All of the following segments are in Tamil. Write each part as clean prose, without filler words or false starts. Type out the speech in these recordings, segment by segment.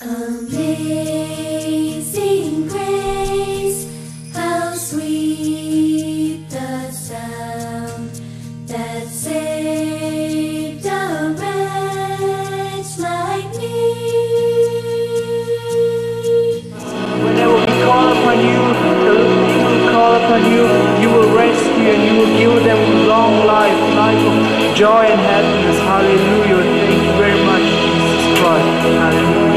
Amazing grace, how sweet the sound that saved a wretch like me. Whenever we call upon you, the people who call upon you, you will rescue and you will give them long life, life of joy and happiness. Hallelujah. Thank you very much, Jesus Christ. Hallelujah.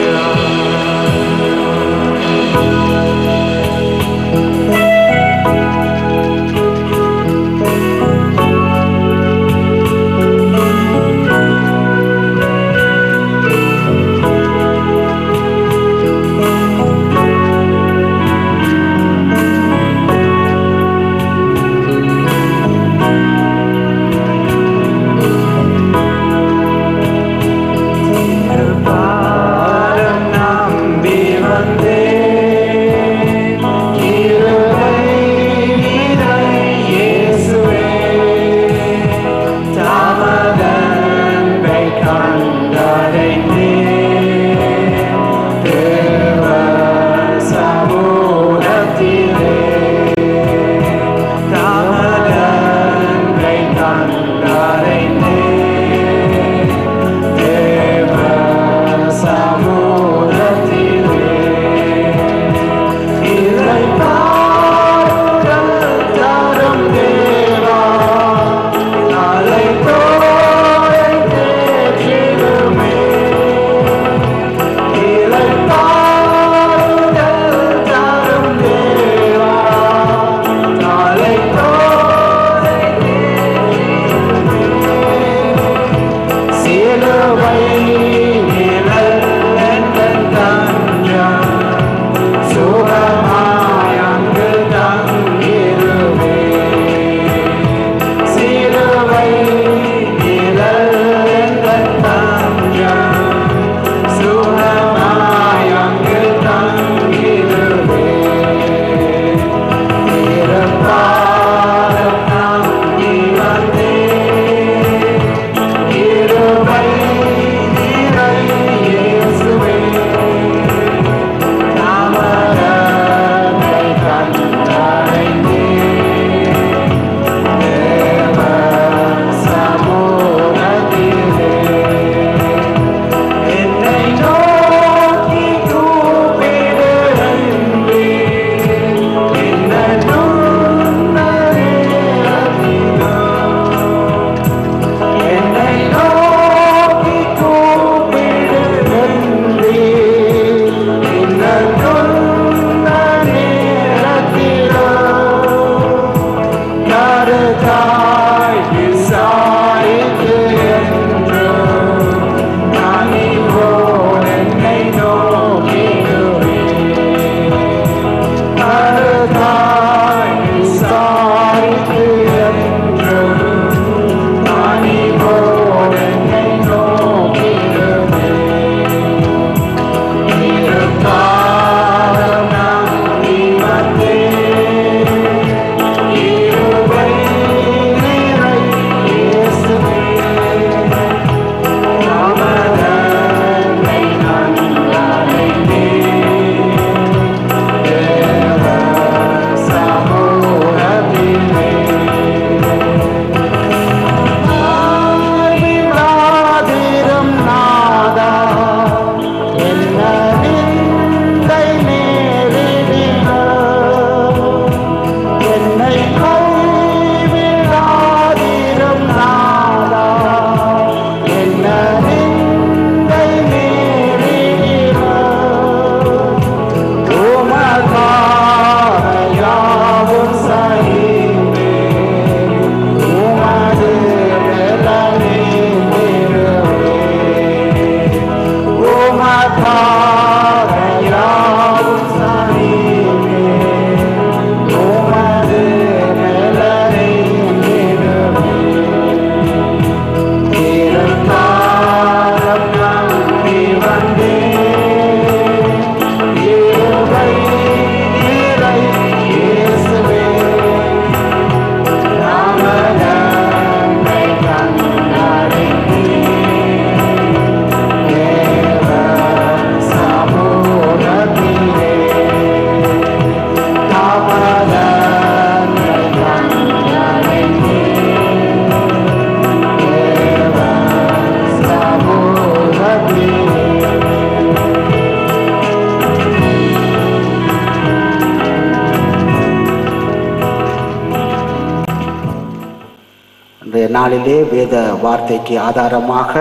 நாளிலே வேத வார்த்தைக்கு ஆதாரமாக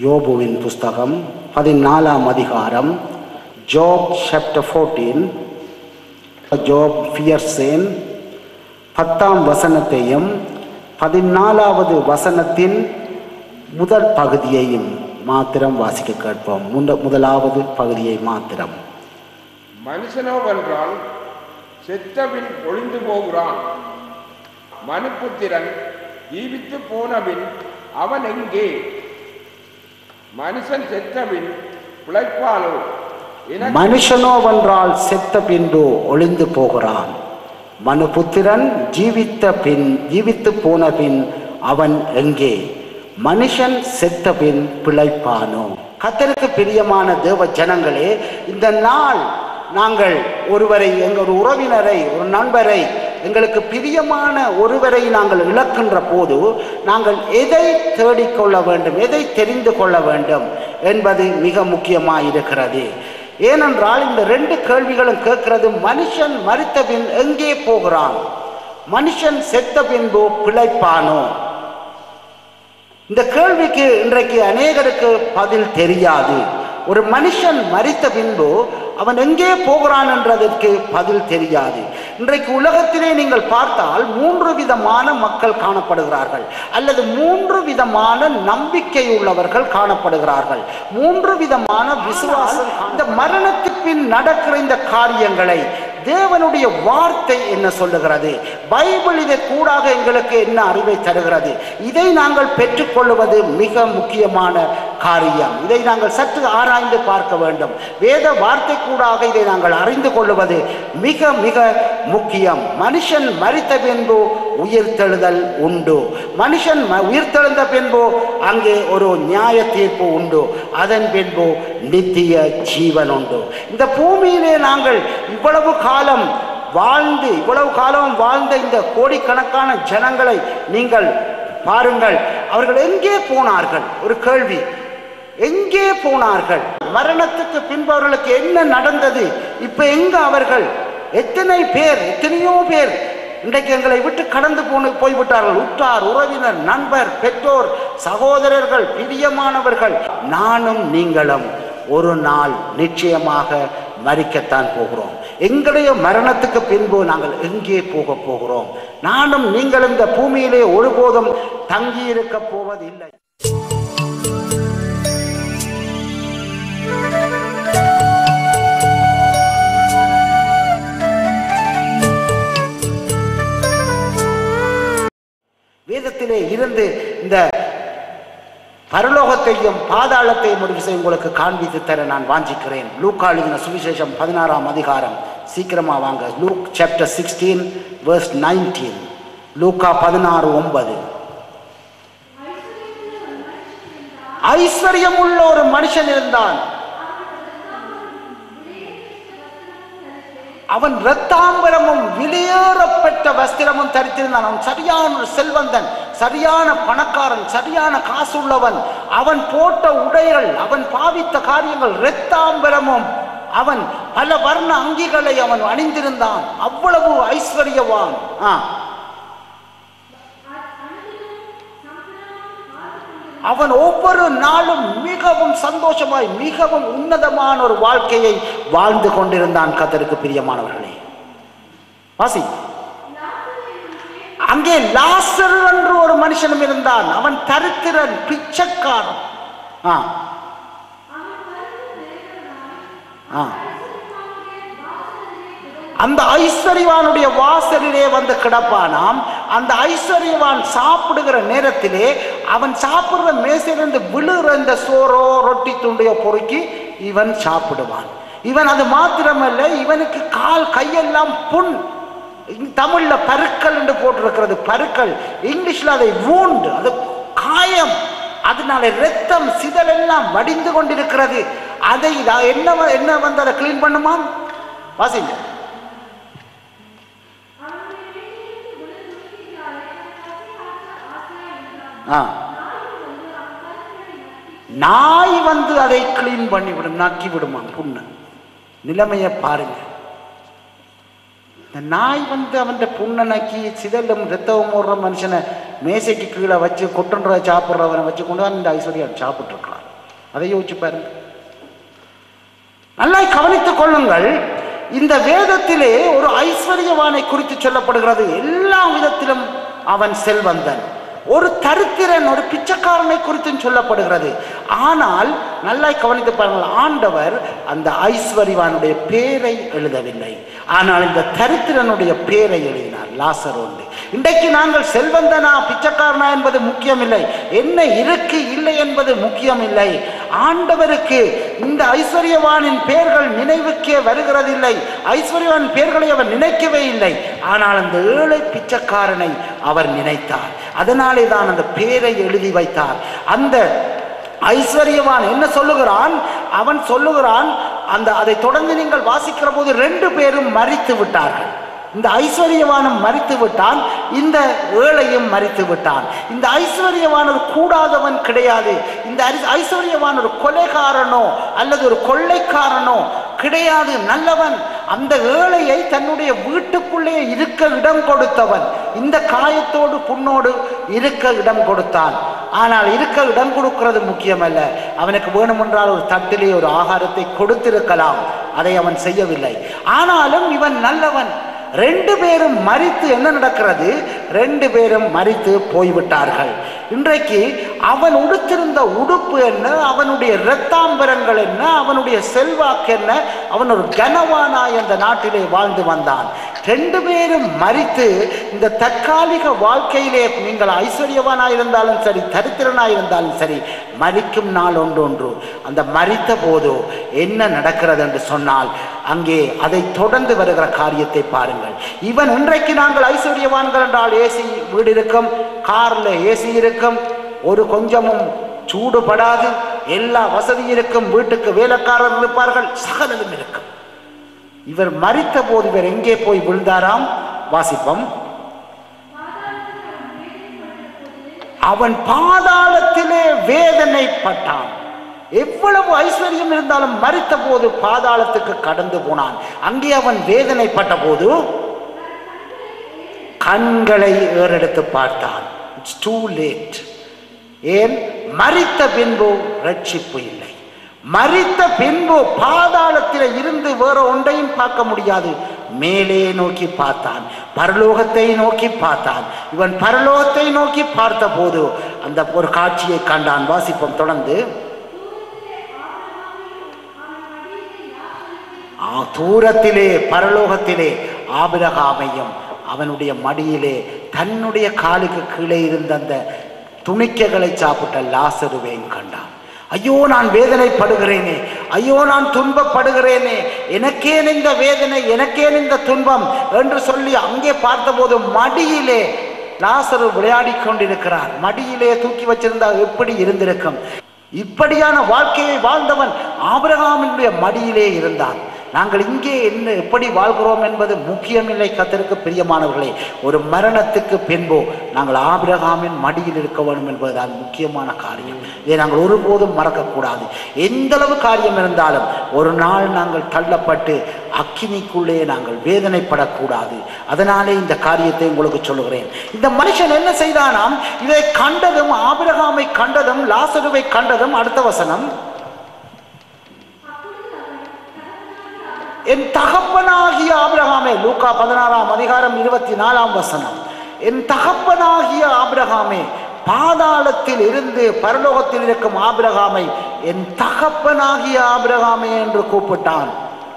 யோபுவின் புஸ்தகம் 14ஆம் அதிகாரம், ஜோப் சாப்டர் 14, ஜோப் ஃபியர்சேன் 10ஆம் வசனத்தையும் 14வது வசனத்தின் முதல் பகுதியையும் மாத்திரம் வாசிக்க கேட்போம். முதலாவது பகுதியை மாத்திரம். மனுஷனோவென்றால் செத்தபின் ஒளிந்து போகிறான், மனுப்புத்திரன் ஜீவித்து போனபின் அவன் எங்கே? மனுஷன் செத்தபின் பிழைப்பாலோ? மனுஷனோவென்றால் செத்த பின்பு ஒளிந்து போகிறான், மனுபுத்திரன் ஜீவித்து போன பின் அவன் எங்கே? மனுஷன் செத்த பின் பிழைப்பானோ? கர்த்தருக்கு பிரியமான தேவ ஜனங்களே, இந்த நாள் நாங்கள் ஒருவரை, ஒரு உறவினரை, ஒரு நண்பரை, எங்களுக்கு பிரியமான ஒருவரை நாங்கள் இழக்கின்ற போது நாங்கள் எதை தேடிக்கொள்ள வேண்டும், எதை தெரிந்து கொள்ள வேண்டும் என்பது மிக முக்கியமாக இருக்கிறது. ஏனென்றால் இந்த 2 கேள்விகளும் கேட்கிறது. மனுஷன் மரித்த பின் எங்கே போகிறான்? மனுஷன் செத்த பின்பு பிழைப்பானோ? இந்த கேள்விக்கு இன்றைக்கு அநேகருக்கு பதில் தெரியாது. ஒரு மனுஷன் மரித்த பின்பு அவன் எங்கே போகிறான் என்றதற்கு பதில் தெரியாது. இன்றைக்கு உலகத்திலே நீங்கள் பார்த்தால் 3 விதமான மக்கள் காணப்படுகிறார்கள், அல்லது 3 விதமான நம்பிக்கை உள்ளவர்கள் காணப்படுகிறார்கள், 3 விதமான விசுவாசம். இந்த மரணத்துக்கு பின் நடக்கிற இந்த காரியங்களை தேவனுடைய வார்த்தை என்ன சொல்லுகிறது? பைபிள் இதை கூடாக எங்களுக்கு என்ன அறிவை தருகிறது? இதை நாங்கள் பெற்றுக்கொள்வது மிக முக்கியமான காரியம். இதை நாங்கள் சற்று ஆராய்ந்து பார்க்க வேண்டும். வேத வார்த்தை கூடாக இதை நாங்கள் அறிந்து கொள்வது மிக மிக முக்கியம். மனுஷன் மரித்த பின்பு உயிர்த்தெழுதல் உண்டு. மனுஷன் உயிர்த்தெழுந்த பின்பு அங்கே ஒரு நியாய தீர்ப்பு உண்டு. அதன் பின்பு நித்திய ஜீவன் உண்டு. இந்த பூமியிலே நாங்கள் இவ்வளவு காலம் வாழ்ந்த இந்த கோடிக்கணக்கான ஜனங்களை நீங்கள் பாருங்கள். அவர்கள் எங்கே போனார்கள்? ஒரு கேள்வி, எங்கே போனார்கள்? மரணத்துக்கு பின்பு அவர்களுக்கு என்ன நடந்தது? இப்ப எங்க அவர்கள்? எத்தனையோ பேர் இன்றைக்கு எங்களை விட்டு கடந்து போய்விட்டார்கள். உற்றார், உறவினர், நண்பர், பெற்றோர், சகோதரர்கள், பிரியமானவர்கள். நானும் நீங்களும் ஒரு நாள் நிச்சயமாக மரிக்கத்தான் போகிறோம். எங்களுடைய மரணத்துக்கு பின்பு நாங்கள் எங்கே போக போகிறோம்? நானும் நீங்களும் இந்த பூமியிலே ஒருபோதும் தங்கி இருக்க போவதில்லை. வேதத்திலே இருந்து இந்த பரலோகத்தையும் பாதாளத்தையும் ஒரு விஷயம் உங்களுக்கு காண்பித்து தர நான் வாஞ்சிக்கிறேன். லூக்கா எழுதின சுவிசேஷம் 16ஆம் அதிகாரம், சீக்கிரமா வாங்க. Look chapter 16 verse 19. லூக்கா 16:9. ஐஸ்வர்யமுள்ள ஒரு மனுஷன் இருந்தான். அவன் இரத்தாம்பரமும் விலையேறப்பட்ட வஸ்திரமும் தரித்திருந்தான். அவன் சரியான ஒரு செல்வந்தன், சரியான பணக்காரன், சரியான காசுள்ளவன். அவன் போட்ட உடைகள், அவன் பாவித்த காரியங்கள் இரத்தாம்பரமும், அவன் பல வர்ண அங்கிகளை அவன் அணிந்திருந்தான். அவ்வளவு ஐஸ்வர்யவான். அவன் ஒவ்வொரு நாளும் மிகவும் சந்தோஷமாய் மிகவும் உன்னதமான ஒரு வாழ்க்கையை வாழ்ந்து கொண்டிருந்தான். கர்த்தருக்கு பிரியமானவர்களே, வாசி. அங்கே லாசரு என்று ஒரு மனுஷனும் இருந்தான். அவன் தரித்திரன், பிச்சைக்காரன். அந்த ஐஸ்வர்யவானுடைய வாசலிலே வந்து கிடப்பானாம். அந்த ஐஸ்வர்யவான் சாப்பிடுகிற நேரத்திலே அவன் சாப்பிடுற மேசையிலிருந்து விழுகிற இந்த சோறோ ரொட்டி துண்டையோ பொறுக்கி இவன் சாப்பிடுவான். இவன் அது மாத்திரமல்ல, இவனுக்கு கால் கையெல்லாம் புண். தமிழ்ல பருக்கள் என்று போட்டிருக்கிறது. பருக்கள், இங்கிலீஷ்ல அதை wound, அது காயம். அதனால ரத்தம் சிதல் எல்லாம் வடிந்து கொண்டிருக்கிறது. அதை என்ன வந்து அதை கிளீன் பண்ணுமா? வாசிங்க. நாய் வந்து அதை கிளீன் பண்ணி விடும், நக்கி விடுமா புண்ணு. நிலைமையை பாருங்க. இந்த நாய் அவன் புண்ணனைக்கு சிதலும் ரத்தம் ஓடுற மனுஷனை மேசைக்கு கீழே வச்சு கொட்டுன்ற சாப்பிட்றவனை வச்சு கொண்டு தான் இந்த ஐஸ்வர்யம் சாப்பிட்டுருக்கிறான். அதை யோசிச்சு பாருங்க. நல்லா கவனித்துக் கொள்ளுங்கள். இந்த வேதத்திலே ஒரு ஐஸ்வர்யவானை குறித்து சொல்லப்படுகிறது. எல்லா விதத்திலும் அவன் செல்வந்தன். ஒரு தரித்திரன், ஒரு பிச்சைக்காரனை குறித்தும் சொல்லப்படுகிறது. ஆனால் நல்லா கவனித்து பாருங்கள், ஆண்டவர் அந்த ஐஸ்வர்யவானுடைய பேரை எழுதவில்லை. ஆனால் இந்த தரித்திரனுடைய பேரை எழுதினார், லாசரோண்டு. இன்றைக்கு நாங்கள் செல்வந்தனா பிச்சைக்காரனா என்பது முக்கியமில்லை, என்ன இருக்கு இல்லை என்பது முக்கியமில்லை. ஆண்டவருக்கு இந்த ஐஸ்வர்யவானின் பெயர்கள் நினைவுக்கே வருகிறதில்லை. ஐஸ்வர்யவான் பெயர்களை அவர் நினைக்கவே இல்லை. ஆனால் அந்த ஏழை பிச்சைக்காரனை அவர் நினைத்தார். அதனாலே தான் அந்த பேரை எழுதி வைத்தார். அந்த ஐஸ்வர்யவான் என்ன சொல்லுகிறான்? அவன் சொல்லுகிறான், அதை தொடர்ந்து நீங்கள் வாசிக்கிற போது 2 பேரும் மரித்து விட்டார்கள். இந்த ஐஸ்வர்யவானும் மரித்து விட்டான், இந்த ஏழையும் மரித்து விட்டான். இந்த ஐஸ்வர்யவான் ஒரு கூடாதவன் கிடையாது. இந்த ஐஸ்வர்யவான் ஒரு கொலைகாரனோ அல்லது ஒரு கொள்ளைக்காரனோ கிடையாது, நல்லவன். அந்த ஏழையை தன்னுடைய வீட்டுக்குள்ளே இருக்க இடம் கொடுத்தவன். இந்த காயத்தோடு புண்ணோடு இருக்க இடம் கொடுத்தான். ஆனால் இருக்க இடம் கொடுக்கிறது முக்கியமல்ல, அவனுக்கு வேணுமென்றால் ஒரு தட்டிலே ஒரு ஆகாரத்தை கொடுத்திருக்கலாம். அதை அவன் செய்யவில்லை. ஆனாலும் இவன் நல்லவன். 2 பேரும் மரித்து என்ன நடக்கிறது? 2 பேரும் மரித்து போய்விட்டார்கள். இன்றைக்கு அவன் உடுத்திருந்த உடுப்பு என்ன, அவனுடைய இரத்தாம்பரங்கள் என்ன, அவனுடைய செல்வாக்கு என்ன, அவன் ஒரு கனவானாய் அந்த நாட்டிலே வாழ்ந்து வந்தான். 2 பேரும் மரித்து இந்த தற்காலிக வாழ்க்கையிலே நீங்கள் ஐஸ்வர்யவானாய் இருந்தாலும் சரி, தரித்திரனாய் இருந்தாலும் சரி, மரிக்கும் நாள் ஒன்று. அந்த மரித்த போது என்ன நடக்கிறது என்று சொன்னால், அங்கே அதை தொடர்ந்து வருகிற காரியத்தை பாருங்கள். இவன் இன்றைக்கு நாங்கள் ஐஸ்வர்யவான்கள் என்றால் ஏசி வீடு இருக்கும், கார்ல ஏசி இருக்கும், ஒரு கொஞ்சமும் சூடுபடாது, எல்லா வசதி இருக்கும், வீட்டுக்கு வேலைக்காரர் இருப்பார்கள், சகலதும் இருக்கும். இவர் மரித்த போது இவர் எங்கே போய் விழுந்தாராம்? வாசிப்பம். அவன் பாதாளத்திலே வேதனைப்பட்டான். எவ்வளவு ஐஸ்வர்யம் இருந்தாலும் மரித்த போது பாதாளத்துக்கு கடந்து போனான். அங்கே அவன் வேதனைப்பட்ட போது கண்களை ஏறெடுத்து பார்த்தான். It's too late. ஏன்? மரித்த பின்பு ரட்சிப்பு இல்லை. மரித்த பின்பு பாதாளத்தில் இருந்து வேற ஒன்றையும் பார்க்க முடியாது. மேலே நோக்கி பார்த்தான், பரலோகத்தை நோக்கி பார்த்தான். இவன் பரலோகத்தை நோக்கி பார்த்த போது அந்த ஒரு காட்சியை கண்டான். வாசிப்போம் தொடர்ந்து. தூரத்திலே பரலோகத்திலே ஆபிரகாமையும் அவனுடைய மடியிலே தன்னுடைய காலுக்கு கீழே இருந்த அந்த துணிக்கைகளை சாப்பிட்ட லாசருவையும் கண்டான். ஐயோ நான் வேதனைப்படுகிறேனே, ஐயோ நான் துன்பப்படுகிறேனே, எனக்கேன் இந்த வேதனை, எனக்கேன் இந்த துன்பம் என்று சொல்லி அங்கே பார்த்தபோது மடியிலே லாசரு விளையாடி கொண்டிருக்கிறார். மடியிலே தூக்கி வச்சிருந்தா எப்படி இருந்திருக்கும்? இப்படியான வாழ்க்கையை வாழ்ந்தவன் ஆபிரகாமினுடைய மடியிலே இருந்தான். நாங்கள் இங்கே என்ன எப்படி வாழ்கிறோம் என்பது முக்கியமில்லை. கர்த்தருக்கு பிரியமானவர்களே, ஒரு மரணத்துக்கு பின்போ நாங்கள் ஆபிரகாமின் மடியில் இருக்க வேண்டும் என்பதுதான் முக்கியமான காரியம். இதை நாங்கள் ஒருபோதும் மறக்கக்கூடாது. எந்த அளவு காரியம் இருந்தாலும் ஒரு நாள் நாங்கள் தள்ளப்பட்டு அக்கினிக்குள்ளே நாங்கள் வேதனைப்படக்கூடாது. அதனாலே இந்த காரியத்தை உங்களுக்கு சொல்லுகிறேன். இந்த மனுஷன் என்ன செய்தானாம்? இதை கண்டதும், ஆபிரகாமை கண்டதும், லாசருவை கண்டதும், அடுத்த வசனம், என் தகப்பனாகிய ஆபிரகாமே, லூக்கா 16ஆம் அதிகாரம் 24ஆம் வசனம், என் தகப்பனாகிய ஆபிரகாமே, பாதாளத்தில் இருந்து பரலோகத்தில் இருக்கும் ஆபிரகாமை என் தகப்பனாகிய ஆபிரகாமே என்று கூப்பிட்டான்.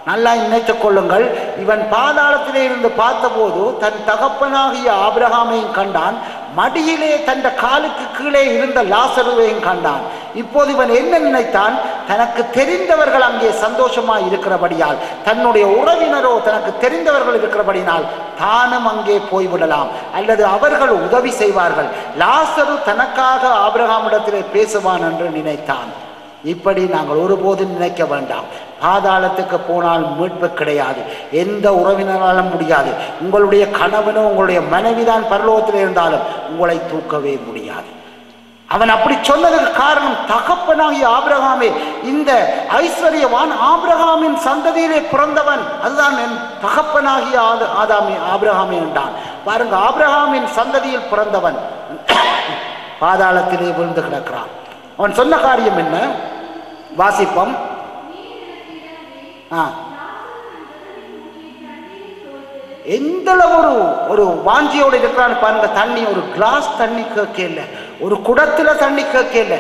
நல்லா நினைத்துக் கொள்ளுங்கள். இவன் பாதாளத்திலே இருந்து பார்த்தபோது தன் தகப்பனாகிய ஆபிரகாமையும் கண்டான், மடியிலே தன் காலுக்கு கீழே இருந்த லாசருவையும் கண்டான். இப்போது இவன் என்ன நினைத்தான்? தனக்கு தெரிந்தவர்கள் அங்கே சந்தோஷமாய் இருக்கிறபடியால், தன்னுடைய உறவினரோ தனக்கு தெரிந்தவர்கள் இருக்கிறபடினால் தானும் அங்கே போய்விடலாம், அல்லது அவர்கள் உதவி செய்வார்கள், லாசரு தனக்காக ஆபிரகாமிடத்திலே பேசுவான் என்று நினைத்தான். இப்படி நாங்கள் ஒருபோதும் நினைக்க வேண்டாம். பாதாளத்துக்கு போனால் மீட்பு கிடையாது, எந்த உறவினராலும் முடியாது. உங்களுடைய கணவனோ உங்களுடைய மனைவிதான் பரலோகத்தில் இருந்தாலும் உங்களை தூக்கவே முடியாது. அவன் அப்படி சொன்னதுக்கு காரணம், தகப்பனாகிய ஆபிரகாமே, இந்த ஐஸ்வர்யவான் ஆபிரகாமின் சந்ததியிலே பிறந்தவன், அதுதான் என் தகப்பனாகிய ஆபிரகாமே என்றான். பாருங்க, ஆபிரகாமின் சந்ததியில் பிறந்தவன் பாதாளத்திலே விழுந்து கிடக்கிறான். அவன் சொன்ன காரியம் என்ன? வாசிப்பம். எந்த ஒரு வாஞ்சியோடு இருக்கிறான்னு பாருங்க. தண்ணி, ஒரு கிளாஸ் தண்ணி கேட்கல, ஒரு குடத்துல தண்ணி கேட்கல,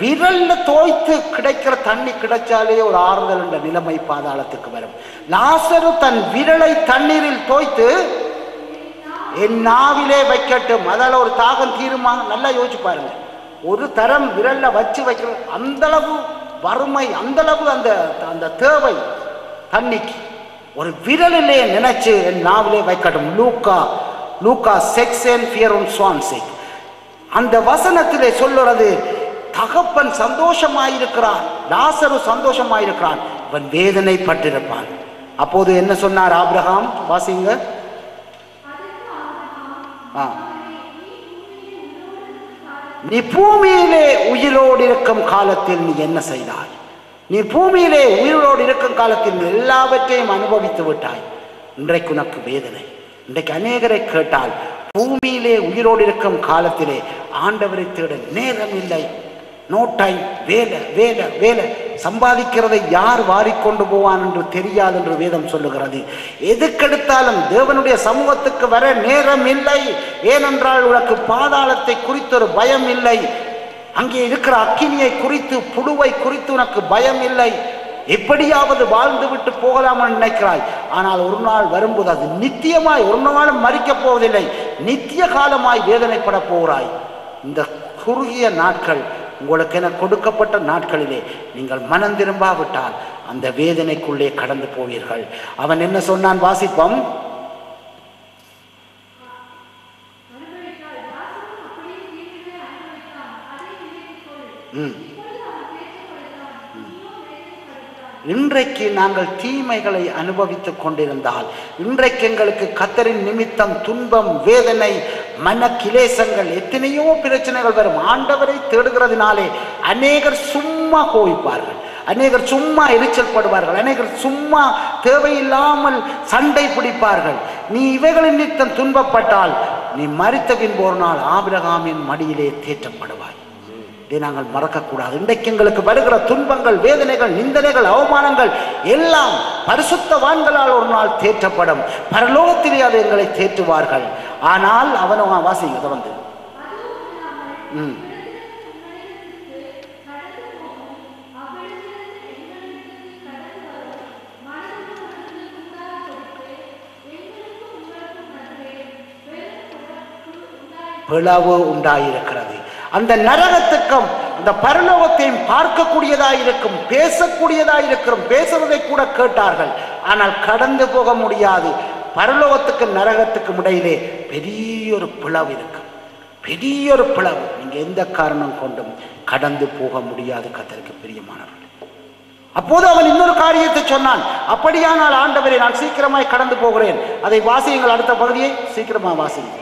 விரல்ல தோய்த்து கிடைக்கிற தண்ணி கிடைச்சாலே ஒரு ஆறுதல் என்ற நிலைமை பாதாளத்துக்கு வரும். லாசரு தன் விரலை தண்ணீரில் தோய்த்து என் நாவிலே வைக்கட்டும். அதால ஒரு தாகம் தீருமா? நல்லா யோசிச்சு பாருங்க. ஒரு தரம் விரல்ல வச்சு வைக்கிற அந்த அளவு வறுமை, அந்த அளவு அந்த தேவை தண்ணிக்கு. ஒரு விரலிலே நினைச்சு என் நாவிலே வைக்கட்டும். லூக்கா 6:24. அந்த வசனத்திலே சொல்லுறது, தகப்பன் சந்தோஷமாயிருக்கிறான், லாசரு சந்தோஷமாயிருக்கிறான், அவன் வேதனைப்பட்டிருப்பான். அப்போது என்ன சொன்னார் ஆபிரகாம்? வாசிங்க. நீ பூமியிலே உயிரோடு இருக்கும் காலத்தில் நீ என்ன செய்தாய்? நீ பூமியிலே உயிரோடு இருக்கும் காலத்தில் எல்லாவற்றையும் அனுபவித்து விட்டாய். இன்றைக்கு உனக்கு வேதனை. இன்றைக்கு அநேகரை கேட்டால், பூமியிலே உயிரோடு இருக்கும் காலத்திலே ஆண்டவரை தேட நேரம் இல்லை, நோ டைம், வேலை வேலை வேலை, சம்பாதிக்கிறதை யார் வாரிக்கொண்டு போவான் என்று தெரியாது என்று வேதம் சொல்லுகிறது. எதுக்கெடுத்தாலும் தேவனுடைய சமூகத்துக்கு வர நேரம் இல்லை. ஏனென்றால் உனக்கு பாதாளத்தை குறித்து ஒரு பயம் இல்லை, அங்கே இருக்கிற அக்கினியை குறித்து, புழுவை குறித்து உனக்கு பயம் இல்லை. எப்படியாவது வாழ்ந்து விட்டு போகலாம் நினைக்கிறாய். ஆனால் ஒரு நாள் வரும்போது அது நித்தியமாய், ஒரு நாளும் மறிக்கப் போவதில்லை, நித்திய காலமாய் வேதனைப்பட போகிறாய். இந்த குறுகிய நாட்கள் உங்களுக்கு என கொடுக்கப்பட்ட நாட்களிலே நீங்கள் மனம் திரும்பாவிட்டால் அந்த வேதனைக்குள்ளே கடந்து போவீர்கள். அவன் என்ன சொன்னான்? வாசிப்போம். இன்றைக்கு நாங்கள் தீமைகளை அனுபவித்துக் கொண்டிருந்தால், இன்றைக்கு எங்களுக்கு கர்த்தரின் நிமித்தம் துன்பம், வேதனை, மன கிலேசங்கள், எத்தனையோ பிரச்சனைகள் வரும். ஆண்டவரை தேடுகிறதுனாலே அநேகர் சும்மா கோவிப்பார்கள், அநேகர் சும்மா எரிச்சல் படுவார்கள், அநேகர் சும்மா தேவையில்லாமல் சண்டை பிடிப்பார்கள். நீ இவைகளின் நிமித்தம் துன்பப்பட்டால் நீ மரித்த பின்பு ஒரு நாள் ஆபிரகாமின் மடியிலே தேற்றப்படுவாய். இதை நாங்கள் மறக்கக்கூடாது. இன்றைக்கு எங்களுக்கு வருகிற துன்பங்கள், வேதனைகள், நிந்தனைகள், அவமானங்கள் எல்லாம் பரிசுத்தவான்களால் ஒரு நாள் தேற்றப்படும். பரலோகத்திலே அது எங்களை தேற்றுவார்கள். ஆனால் அவனோ வாசிங்க தொடர்ந்து. பிளவு உண்டாயிருக்கிறது. அந்த நரகத்துக்கும் அந்த பரலோகத்தையும் பார்க்கக்கூடியதாயிருக்கும், பேசக்கூடியதாயிருக்கும், பேசுவதை கூட கேட்டார்கள். ஆனால் கடந்து போக முடியாது. பரலோகத்துக்கு நரகத்துக்கும் இடையிலே பெரிய ஒரு பிளவு இருக்கு, பெரிய ஒரு பிளவு. நீங்க எந்த காரணம் கொண்டும் கடந்து போக முடியாது. கர்த்தருக்கு பிரியமானவர்கள். அப்போது அவன் இன்னொரு காரியத்தை சொன்னான். அப்படியானால் ஆண்டவரே, நான் சீக்கிரமாய் கடந்து போகிறேன். அதை வாசியுங்கள், அடுத்த பகுதியை சீக்கிரமா வாசியுங்கள்.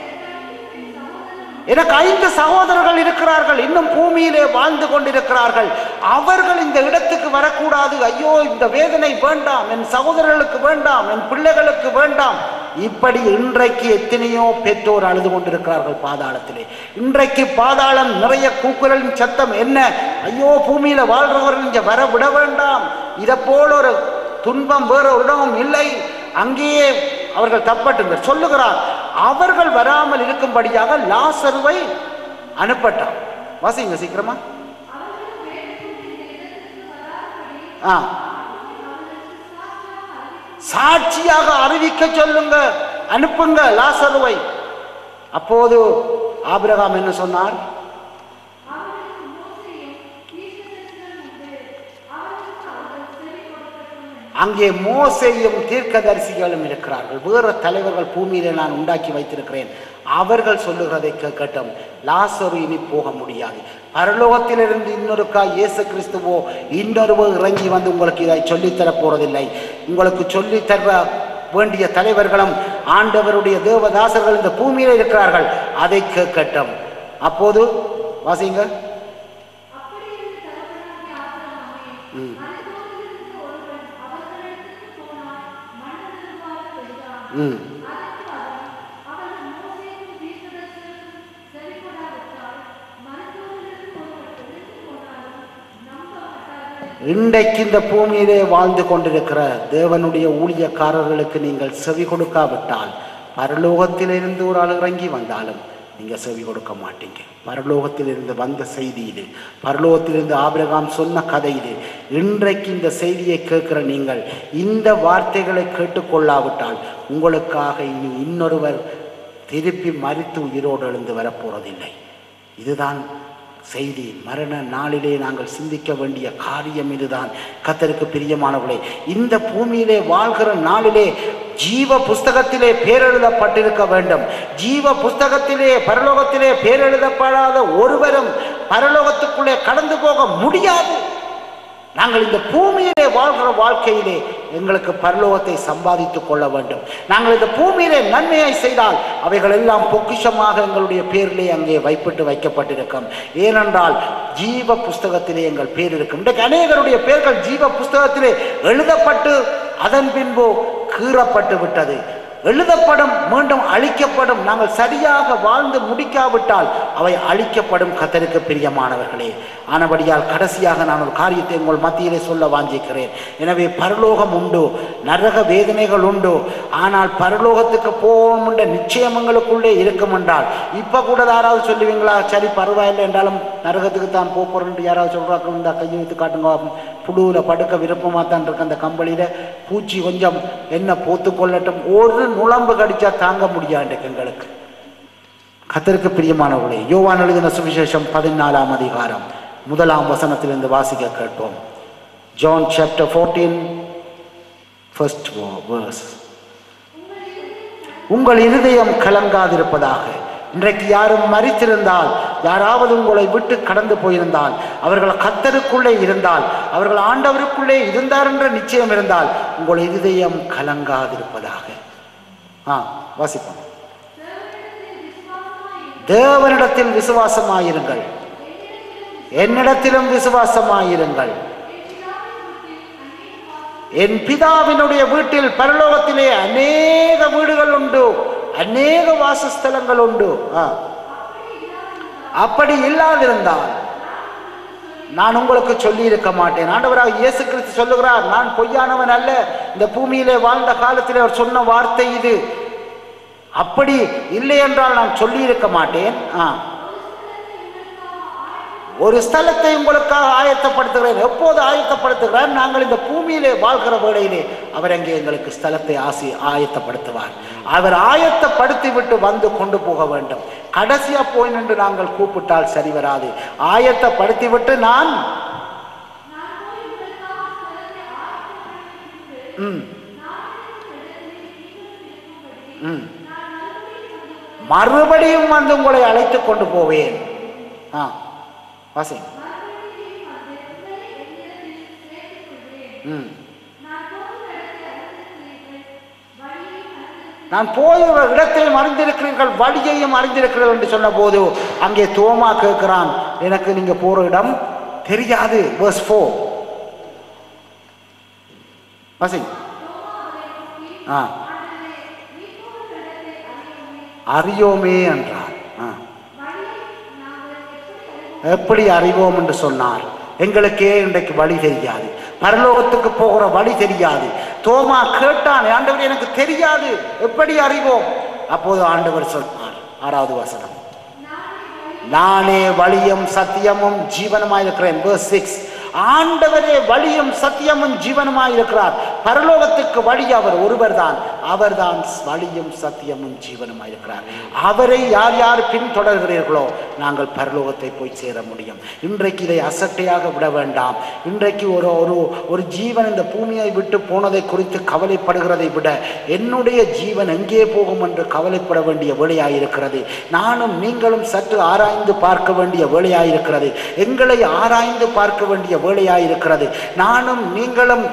எனக்கு 5 சகோதரர்கள் இருக்கிறார்கள், இன்னும் பூமியிலே வாழ்ந்து கொண்டிருக்கிறார்கள். அவர்கள் இந்த இடத்துக்கு வரக்கூடாது. ஐயோ, இந்த வேதனை வேண்டாம், என் சகோதரர்களுக்கு வேண்டாம், என் பிள்ளைகளுக்கு வேண்டாம். இப்படி இன்றைக்கு எத்தனையோ பெற்றோர் அழுது கொண்டிருக்கிறார்கள் பாதாளத்திலே. இன்றைக்கு பாதாளம் நிறைய கூக்குரலின் சத்தம் என்ன? ஐயோ, பூமியில வாழ்றவர்கள் இங்கே வர விட வேண்டாம். இதை போல ஒரு துன்பம் வேற ஒரு இடமும் இல்லை, அங்கேயே அவர்கள் தப்பட்டுங்க சொல்லுகிறார். அவர்கள் வராமல் இருக்கும்படியாக லாசருவை அனுப்பட்டான். வாசிங்க சீக்கிரமா. சாட்சியாக அறிவிக்க சொல்லுங்க, அனுப்புங்க லாசருவை. அப்போது ஆபிரகாம் என்ன சொன்னார்? அங்கே மோசேயும் தீர்க்கதரிசிகளும் இருக்கிறார்கள். வேறு தலைவர்கள் பூமியிலே நான் உண்டாக்கி வைத்திருக்கிறேன். அவர்கள் சொல்லுகிறதை கேட்கட்டும். லாசரு இனி போக முடியாது. பரலோகத்திலிருந்து இன்னொருக்கா இயேசு கிறிஸ்துவோ இன்னொருவோ இறங்கி வந்து உங்களுக்கு இதை சொல்லித்தர போறதில்லை. உங்களுக்கு சொல்லித்தர வேண்டிய தலைவர்களும் ஆண்டவருடைய தேவதாசர்கள் இந்த பூமியிலே இருக்கிறார்கள். அதை கேட்கட்டும். அப்போது வாசிங்க. ம் இன்றைக்கு இந்த பூமியிலே வாழ்ந்து கொண்டிருக்கிற தேவனுடைய ஊழியக்காரர்களுக்கு நீங்கள் செவி கொடுக்காவிட்டால் பரலோகத்திலிருந்து ஒரு ஆள் இறங்கி வந்தாலும் நீங்கள் செவி கொடுக்க மாட்டீங்க. பரலோகத்திலிருந்து வந்த செய்தி இது. பரலோகத்திலிருந்து ஆபிரகாம் சொன்ன கதை இது. இன்றைக்கு இந்த செய்தியை கேட்கிற நீங்கள் இந்த வார்த்தைகளை கேட்டுக்கொள்ளாவிட்டால் உங்களுக்காக இனி இன்னொருவர் திருப்பி மரித்து உயிரோடு எழுந்து வரப்போறதில்லை. இதுதான் செய்தி. மரண நாளிலே நாங்கள் சிந்திக்க வேண்டிய காரியம் இதுதான். கர்த்தருக்கு பிரியமானவர்களே, இந்த பூமியிலே வாழ்கிற நாளிலே ஜீவ புஸ்தகத்திலே பேரெழுதப்பட்டிருக்க வேண்டும். ஜீவ புஸ்தகத்திலே பரலோகத்திலே பேரெழுதப்படாத ஒருவரும் பரலோகத்துக்குள்ளே கடந்து போக முடியாது. நாங்கள் இந்த பூமியிலே வாழ்கிற வாழ்க்கையிலே எங்களுக்கு பரலோகத்தை சம்பாதித்துக் கொள்ள வேண்டும். நாங்கள் இந்த பூமியிலே நன்மையை செய்தால் அவைகள் எல்லாம் பொக்கிஷமாக எங்களுடைய பேரிலே அங்கே வைக்கப்பட்டிருக்கும். ஏனென்றால் ஜீவ புஸ்தகத்திலே எங்கள் பேர் இருக்கும். இன்றைக்கு அநேகருடைய பேர்கள் ஜீவ புஸ்தகத்திலே எழுதப்பட்டு அதன் பின்பு கீறப்பட்டு விட்டது. எழுதப்படும், மீண்டும் அழிக்கப்படும். நாங்கள் சரியாக வாழ்ந்து முடிக்காவிட்டால் அவை அழிக்கப்படும். கர்த்தருக்கு பிரியமானவர்களே, ஆனபடியால் கடைசியாக நான் ஒரு காரியத்தை உங்கள் மத்தியிலே சொல்ல வாஞ்சிக்கிறேன். எனவே பரலோகம் உண்டு, நரக வேதனைகள் உண்டு. ஆனால் பரலோகத்துக்கு போவோம் என்ற நிச்சயங்களுக்குள்ளே இருக்கும் என்றால் இப்போ கூட யாராவது சொல்லுவீங்களா? சரி பரவாயில்லை என்றாலும் நரகத்துக்கு தான் போகிறோம் யாராவது சொல்கிறாங்க, இந்த கையை வைத்து காட்டுங்க, புழுவில் படுக்க விருப்பமாக தான் இருக்கு, அந்த கம்பளியில் பூச்சி கொஞ்சம் என்ன போத்து கொள்ளட்டும், ஒரு நுழம்பு கடிச்சா தாங்க முடியாது எங்களுக்கு. கர்த்தருக்கு பிரியமானவர்களே, யோவான் எழுதின சுவிசேஷம் 14ஆம் அதிகாரம் 1ஆம் வசனத்திலிருந்து வாசிக்க கேட்போம். John chapter 14 first verse. உங்கள் இருதயம் கலங்காதிருப்பதாக. இன்றைக்கு யாரும் மரித்திருந்தால், யாராவது உங்களை விட்டு கடந்து போயிருந்தால், அவர்கள் கர்த்தருக்குள்ளே இருந்தால், அவர்கள் ஆண்டவருக்குள்ளே இருந்தார் என்ற நிச்சயம் இருந்தால் உங்கள் இருதயம் கலங்காதிருப்பதாக. வாசிப்போம். தேவனிடத்தில் விசுவாசமாயிருங்கள், என்னிடத்திலும் விசுவாசமாயிருங்கள். என் பிதாவினுடைய வீட்டில் பரலோகத்திலே அநேக வீடுகள் உண்டு, அநேக வாசஸ்தலங்கள் உண்டு. அப்படி இல்லாதிருந்தால் நான் உங்களுக்கு சொல்லி இருக்க மாட்டேன். ஆண்டவராக இயேசு கிறிஸ்து சொல்லுகிறார், நான் பொய்யானவன் அல்ல. இந்த பூமியிலே வாழ்ந்த காலத்திலே அவர் சொன்ன வார்த்தை இது. அப்படி இல்லை என்றால் நான் சொல்லி இருக்க மாட்டேன். ஒரு ஸ்தலத்தை உங்களுக்காக ஆயத்தப்படுத்துகிறேன். எப்போது ஆயத்தப்படுத்துகிறார்? நாங்கள் இந்த பூமியிலே வாழ்கிற வேளையிலே அவர் அங்கே எங்களுக்கு ஸ்தலத்தை ஆயத்தப்படுத்துவார். அவர் ஆயத்தப்படுத்தி விட்டு வந்து கொண்டு போக வேண்டும். கடைசியா போய் நின்று நாங்கள் கூப்பிட்டால் சரி வராது. ஆயத்தப்படுத்தி விட்டு நான் மறுபடியும் வந்து உங்களை அழைத்து கொண்டு போவேன். வாசிங்க. நான் போய் இடத்தையும் அறிந்திருக்கிறீர்கள், வழியையும் அறிந்திருக்கிறீர்கள் என்று சொன்ன போது அங்கே தோமா கேட்கிறான், எனக்கு நீங்க போற இடம் தெரியாது. verse 4 வாசிங்க. அறியோமே என்றார். எப்படி அறிவோம் என்று சொன்னார்? எங்களுக்கே இன்றைக்கு வழி தெரியாது, பரலோகத்துக்கு போகிற வழி தெரியாது. தோமா கேட்டான், ஆண்டவர் எனக்கு தெரியாது, எப்படி அறிவோம்? அப்போது ஆண்டவர் சொன்னார், 6வது வசனம், நானே வழியும் சத்தியமும் ஜீவனுமாயிருக்கிறேன். verse 6. ஆண்டவரே வழியும் சத்தியமும் ஜீவனுமாயிருக்கிறார். பரலோகத்துக்கு வழி அவர் ஒருவர் தான். அவர்தான் வழியும் சத்தியமும் ஜீவனுமாயிருக்கிறார். அவரை யார் யார் பின்தொடர்கிறீர்களோ நாங்கள் பரலோகத்தை போய் சேர முடியும். இன்றைக்கு இதை அசட்டையாக விட வேண்டாம். இன்றைக்கு ஒரு ஜீவன் இந்த பூமியை விட்டு போனதை குறித்து கவலைப்படுகிறதை விட என்னுடைய ஜீவன் எங்கே போகும் என்று கவலைப்பட வேண்டிய வேளையாயிருக்கிறது. நானும் நீங்களும் சற்று ஆராய்ந்து பார்க்க வேண்டிய வேளையாயிருக்கிறது. எங்களை ஆராய்ந்து பார்க்க வேண்டிய வேளையாயிருக்கிறது. நானும் நீங்களும்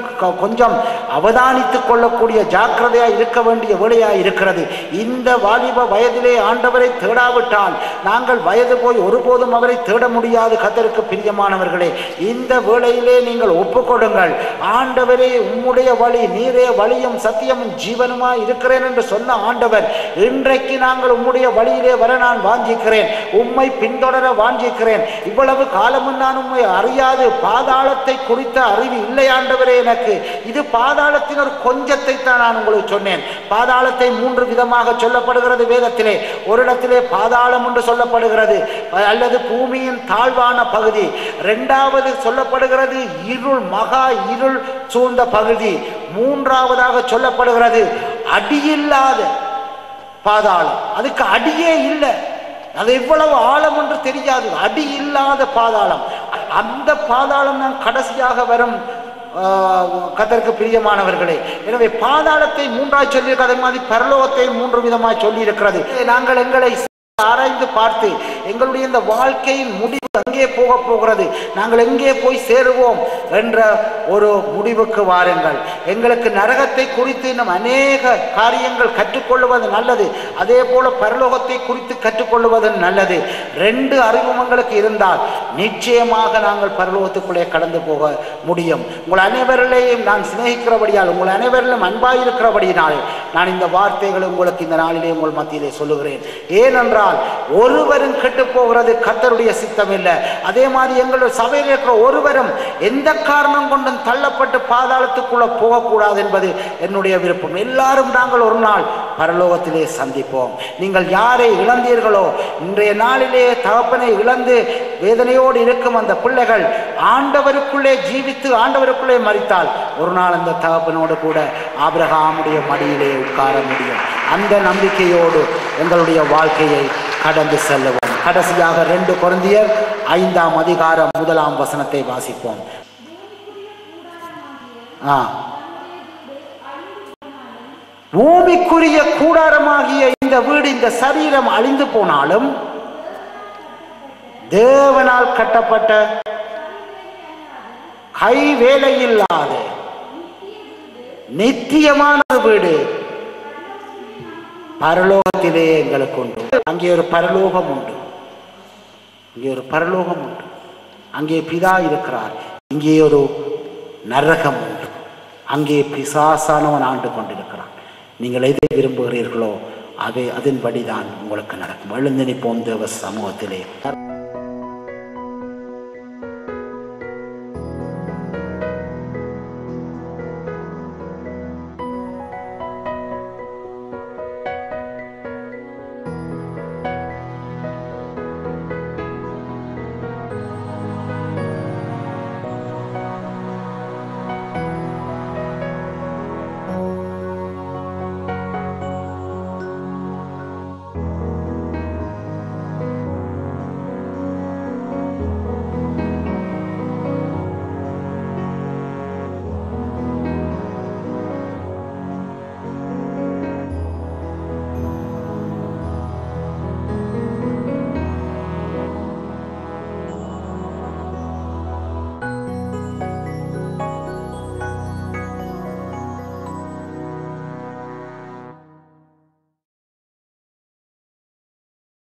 கொஞ்சம் அவதானித்துக் கொள்ளக்கூடிய, ஜாக்கிரதையாய் இருக்க வேண்டிய வேளையாய் இருக்கிறது. இந்த வாலிப வயதிலே ஆண்டவரை தேடாவிட்டால் நாங்கள் வயது போய் ஒருபோதும் அவரை தேட முடியாது. கர்த்தருக்கு பிரியமானவர்களே, இந்த வேளையிலே நீங்கள் ஒப்புக்கொடுங்கள். ஆண்டவரே, உம்முடைய வழி, நீரே வழியும் சத்தியமும் ஜீவனுமாய் இருக்கிறேன் என்று சொன்ன ஆண்டவர், இன்றைக்கு நாங்கள் உம்முடைய வழியிலே வர நான் வாஞ்சிக்கிறேன், உம்மை பின்தொடர வாஞ்சிக்கிறேன். இவ்வளவு காலமும் நான் உம்மை அறியாது பாதாளத்தை குறித்த அறிவு இல்லை ஆண்டவரே எனக்கு. இது பாதாளத்தின் ஒரு கொஞ்சத்தை தான் நான் உங்களுக்கு சொன்னேன். பாதாளத்தை 3 விதமாக சொல்லப்படுகிறது வேதத்திலே. ஒரு இடத்திலே பாதாளம் என்று சொல்லப்படுகிறது, அல்லது பூமியின் தாழ்வான பகுதி. 2வது சொல்லப்படுகிறது இருள், மகா இருள் சூழ்ந்த பகுதி. 3வதாக சொல்லப்படுகிறது அடியில்லாத பாதாளம். அதுக்கு அடியே இல்லை, அது எவ்வளவு ஆழம் என்று தெரியாது, அடி இல்லாத பாதாளம். அந்த பாதாளம் தான் கடைசியாக வரும். கர்த்தருக்கு பிரியமானவர்களே, எனவே பாதாளத்தை 3ஆய் சொல்லியிருக்க, அதே மாதிரி பரலோகத்தை 3 விதமாய் சொல்லி இருக்கிறது. நாங்கள் எங்களை ஆராய்ந்து பார்த்து எங்களுடைய இந்த வாழ்க்கையின் முடிவு எங்கே போக போகிறது, நாங்கள் எங்கே போய் சேருவோம் என்ற ஒரு முடிவுக்கு வாருங்கள். எங்களுக்கு நரகத்தை குறித்து இன்னும் அநேக காரியங்கள் கற்றுக்கொள்வது நல்லது, அதே போல பரலோகத்தை குறித்து கற்றுக்கொள்வது நல்லது. 2 அறிவும் எங்களுக்கு இருந்தால் நிச்சயமாக நாங்கள் பரலோகத்துக்குள்ளே கடந்து போக முடியும். உங்கள் அனைவரிலேயும் நான் சிநேகிக்கிறபடியால், உங்கள் அனைவரிலும் அன்பாயிருக்கிறபடியினால் நான் இந்த வார்த்தைகளை உங்களுக்கு இந்த நாளிலே உங்கள் மத்தியிலே சொல்லுகிறேன். ஏனென்றால் ஒருவரும் கெட்டு போகிறது கர்த்தருடைய சித்தம் இல்லை. அதே மாதிரி எங்களுடைய சபையில் இருக்கிற ஒருவரும் எந்த காரணம் கொண்டும் தள்ளப்பட்டு பாதாளத்துக்குள்ள போகக்கூடாது என்பது என்னுடைய விருப்பம். எல்லாரும் நாங்கள் ஒரு நாள் பரலோகத்திலே சந்திப்போம். நீங்கள் யாரை இழந்தீர்களோ, இன்றைய நாளிலே தகப்பனை இழந்து வேதனையோடு இருக்கும் அந்த பிள்ளைகள் ஆண்டவருக்குள்ளே ஜீவித்து ஆண்டவருக்குள்ளே மரித்தால் ஒரு நாள் அந்த தகப்பனோடு கூட ஆபிரகாமுடைய மடியிலே உட்கார முடியும். அந்த நம்பிக்கையோடு எங்களுடைய வாழ்க்கையை கடந்து செல்லுவோம். கடைசியாக 2 கொரிந்தியர் 5ஆம் அதிகாரம் 1ஆம் வசனத்தை வாசிப்போம். பூமிக்குரிய கூடாரமாகிய இந்த வீடு, இந்த சரீரம் அழிந்து போனாலும் தேவனால் கட்டப்பட்ட கை வேலையில்லாத நித்தியமான வீடு பரலோகத்திலே எங்களுக்கு உண்டு. அங்கே ஒரு பரலோகம் உண்டு, இங்கே ஒரு பரலோகம் உண்டு. அங்கே பிதா இருக்கிறார், இங்கே ஒரு நரகம் உண்டு. அங்கே பிசாசானவன் ஆண்டு கொண்டிருக்கிறான். நீங்கள் எதை விரும்புகிறீர்களோ அதன்படிதான் உங்களுக்கு நடக்கும். எழுந்து நிற்போம் தேவ சமூகத்திலே.